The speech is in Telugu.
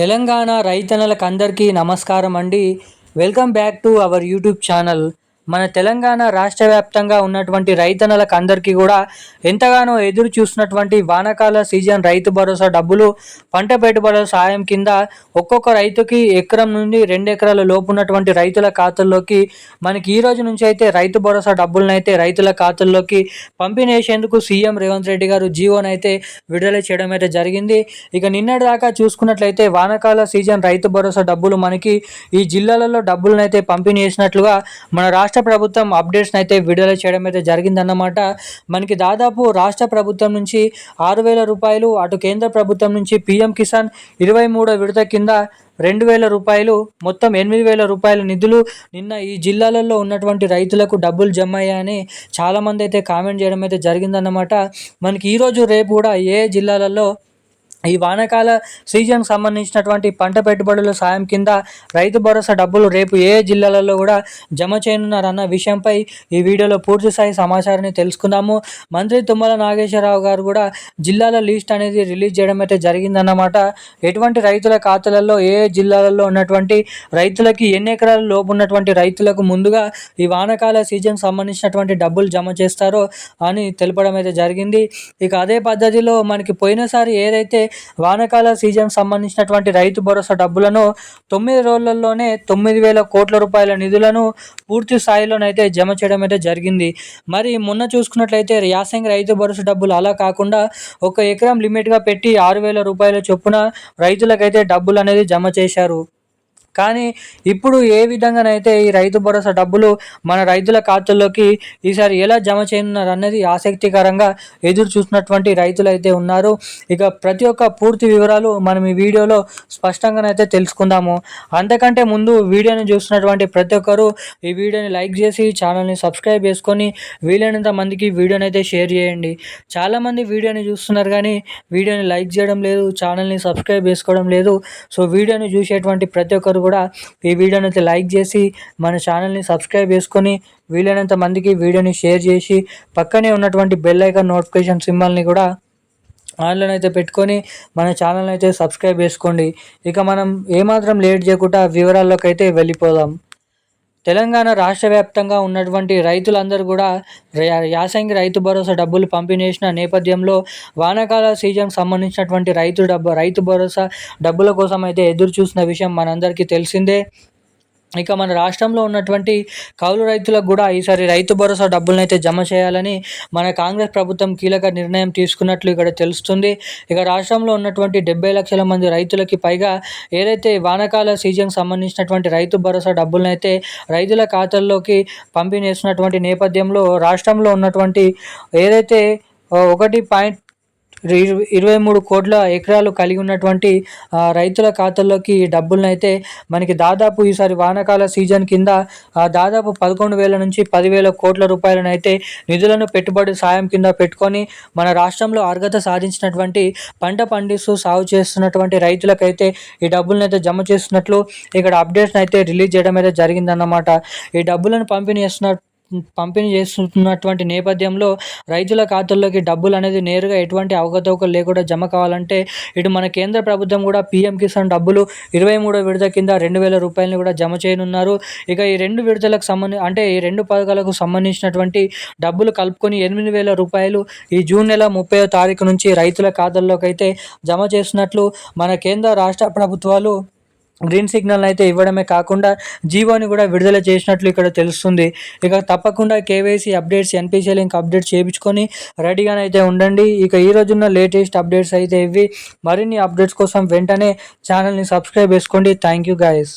తెలంగాణ రైతన్నలకు అందరికీ నమస్కారం అండి. Welcome back to our YouTube channel. మన తెలంగాణ రాష్ట్ర వ్యాప్తంగా ఉన్నటువంటి రైతన్నలకు అందరికీ కూడా ఎంతగానో ఎదురు చూసినటువంటి వానాకాల సీజన్ రైతు భరోసా డబ్బులు పంట పెట్టుబడుల సాయం కింద ఒక్కొక్క రైతుకి ఎకరం నుండి 2 ఎకరాల లోపు ఉన్నటువంటి రైతుల ఖాతాల్లోకి మనకి ఈ రోజు నుంచి అయితే రైతు భరోసా డబ్బులను అయితే రైతుల ఖాతాల్లోకి పంపిణీ చేసేందుకు సీఎం రేవంత్ రెడ్డి గారు జీవోనైతే విడుదల చేయడం అయితే జరిగింది. ఇక నిన్నటి దాకా చూసుకున్నట్లయితే వానాకాల సీజన్ రైతు భరోసా డబ్బులు మనకి ఈ జిల్లాలలో డబ్బులను అయితే పంపిణీ చేసినట్లుగా మన రాష్ట్ర ప్రభుత్వం అప్డేట్స్ అయితే విడుదల చేయడం అయితే జరిగిందన్నమాట. మనకి దాదాపు రాష్ట్ర ప్రభుత్వం నుంచి 6,000 రూపాయలు, అటు కేంద్ర ప్రభుత్వం నుంచి పీఎం కిసాన్ 23వ విడత కింద 2,000 రూపాయలు, మొత్తం 8,000 రూపాయల నిధులు నిన్న ఈ జిల్లాలలో ఉన్నటువంటి రైతులకు డబ్బులు జమ అయ్యాయని చాలామంది అయితే కామెంట్ చేయడం అయితే జరిగిందన్నమాట. మనకి ఈరోజు రేపు కూడా ఏ జిల్లాలలో ఈ వానాకాల సీజన్కి సంబంధించినటువంటి పంట పెట్టుబడుల సాయం కింద రైతు భరోసా డబ్బులు రేపు ఏ జిల్లాలలో కూడా జమ చేయనున్నారన్న విషయంపై ఈ వీడియోలో పూర్తి స్థాయి సమాచారాన్ని తెలుసుకుందాము. మంత్రి తుమ్మల నాగేశ్వరరావు గారు కూడా జిల్లాల లిస్ట్ అనేది రిలీజ్ చేయడం అయితే జరిగిందన్నమాట. ఎటువంటి రైతుల ఖాతాలలో ఏ జిల్లాలలో ఉన్నటువంటి రైతులకి ఎన్ని ఎకరాల లోపు ఉన్నటువంటి రైతులకు ముందుగా ఈ వానాకాల సీజన్కి సంబంధించినటువంటి డబ్బులు జమ చేస్తారో అని తెలపడం అయితే జరిగింది. ఇక అదే పద్ధతిలో మనకి పోయినసారి ఏదైతే వానాకాల సీజన్ సంబంధించినటువంటి రైతు భరోసా డబ్బులను 9 రోజులలోనే 9,000 కోట్ల రూపాయల నిధులను పూర్తి స్థాయిలోనైతే జమ చేయడం అయితే జరిగింది. మరి మొన్న చూసుకున్నట్లయితే యాసంగి రైతు భరోసా డబ్బులు అలా కాకుండా 1 ఎకరం లిమిట్గా పెట్టి 6,000 రూపాయల చొప్పున రైతులకైతే డబ్బులు అనేది జమ చేశారు. కానీ ఇప్పుడు ఏ విధంగానైతే ఈ రైతు భరోసా డబ్బులు మన రైతుల ఖాతాల్లోకి ఈసారి ఎలా జమ చేయనున్నారు అన్నది ఆసక్తికరంగా ఎదురు చూసినటువంటి రైతులు అయితే ఉన్నారు. ఇక ప్రతి ఒక్క పూర్తి వివరాలు మనం ఈ వీడియోలో స్పష్టంగానైతే తెలుసుకుందాము. అంతకంటే ముందు వీడియోని చూస్తున్నటువంటి ప్రతి ఒక్కరు ఈ వీడియోని లైక్ చేసి ఛానల్ని సబ్స్క్రైబ్ చేసుకొని వీలైనంత మందికి వీడియోని అయితే షేర్ చేయండి. చాలామంది వీడియోని చూస్తున్నారు కానీ వీడియోని లైక్ చేయడం లేదు, ఛానల్ని సబ్స్క్రైబ్ చేసుకోవడం లేదు. సో వీడియోని చూసేటువంటి ప్రతి ఒక్కరు కూడా ఈ వీడియోని అయితే లైక్ చేసి మన ఛానల్ని సబ్స్క్రైబ్ చేసుకొని వీలైనంత మందికి వీడియోని షేర్ చేసి పక్కనే ఉన్నటువంటి బెల్ ఐకాన్ నోటిఫికేషన్ సింబల్ని కూడా ఆన్లో అయితే పెట్టుకొని మన ఛానల్ని అయితే సబ్స్క్రైబ్ చేసుకోండి. ఇక మనం ఏమాత్రం లేట్ చేయకుండా వివరాల్లోకి అయితే వెళ్ళిపోదాం. తెలంగాణ రాష్ట్ర వ్యాప్తంగా ఉన్నటువంటి రైతులందరూ కూడా యాసంగి రైతు భరోసా డబ్బులు పంపిణీ చేసిన నేపథ్యంలో వానాకాల సీజన్కి సంబంధించినటువంటి రైతు భరోసా డబ్బుల కోసం అయితే ఎదురు చూసిన విషయం మనందరికీ తెలిసిందే. ఇక మన రాష్ట్రంలో ఉన్నటువంటి కౌలు రైతులకు కూడా ఈసారి రైతు భరోసా డబ్బులను అయితే జమ చేయాలని మన కాంగ్రెస్ ప్రభుత్వం కీలక నిర్ణయం తీసుకున్నట్లు ఇక్కడ తెలుస్తుంది. ఇక రాష్ట్రంలో ఉన్నటువంటి 70 లక్షల మంది రైతులకి పైగా ఏదైతే వానాకాల సీజన్కి సంబంధించినటువంటి రైతు భరోసా డబ్బులను అయితే రైతుల ఖాతాల్లోకి పంపిణీ చేస్తున్నటువంటి నేపథ్యంలో రాష్ట్రంలో ఉన్నటువంటి ఏదైతే 1.23 కోట్ల ఎకరాలు కలిగి ఉన్నటువంటి రైతుల ఖాతాల్లోకి ఈ డబ్బులను అయితే మనకి దాదాపు ఈసారి వానాకాల సీజన్ కింద దాదాపు 11,000 నుంచి 10,000 కోట్ల రూపాయలను అయితే నిధులను పెట్టుబడి సాయం కింద పెట్టుకొని మన రాష్ట్రంలో అర్హత సాధించినటువంటి పంట పండిస్తూ సాగు చేస్తున్నటువంటి రైతులకైతే ఈ డబ్బులను అయితే జమ చేస్తున్నట్లు ఇక్కడ అప్డేట్స్ అయితే రిలీజ్ చేయడం అయితే జరిగిందన్నమాట. ఈ డబ్బులను పంపిణీ చేస్తున్నటువంటి నేపథ్యంలో రైతుల ఖాతాల్లోకి డబ్బులు అనేది నేరుగా ఎటువంటి అవకతవకలు లేకుండా జమ కావాలంటే ఇటు మన కేంద్ర ప్రభుత్వం కూడా పీఎం కిసాన్ డబ్బులు 23వ విడత కింద 2,000 రూపాయలను కూడా జమ చేయనున్నారు. ఇక ఈ 2 విడతలకు ఈ 2 పథకాలకు సంబంధించినటువంటి డబ్బులు కలుపుకొని 8,000 రూపాయలు ఈ జూన్ నెల 30వ తారీఖు నుంచి రైతుల ఖాతాల్లోకి అయితే జమ చేస్తున్నట్లు మన కేంద్ర రాష్ట్ర ప్రభుత్వాలు గ్రీన్ సిగ్నల్ అయితే ఇవ్వడమే కాకుండా జీవోని కూడా విడుదల చేసినట్లు ఇక్కడ తెలుస్తుంది. ఇక తప్పకుండా KYC updates, NPCI link updates చేయించుకొని రెడీగానైతే ఉండండి. ఇక ఈ రోజున్న లేటెస్ట్ అప్డేట్స్ అయితే ఇవి. మరిన్ని అప్డేట్స్ కోసం వెంటనే ఛానల్ని సబ్స్క్రైబ్ చేసుకోండి. Thank you guys.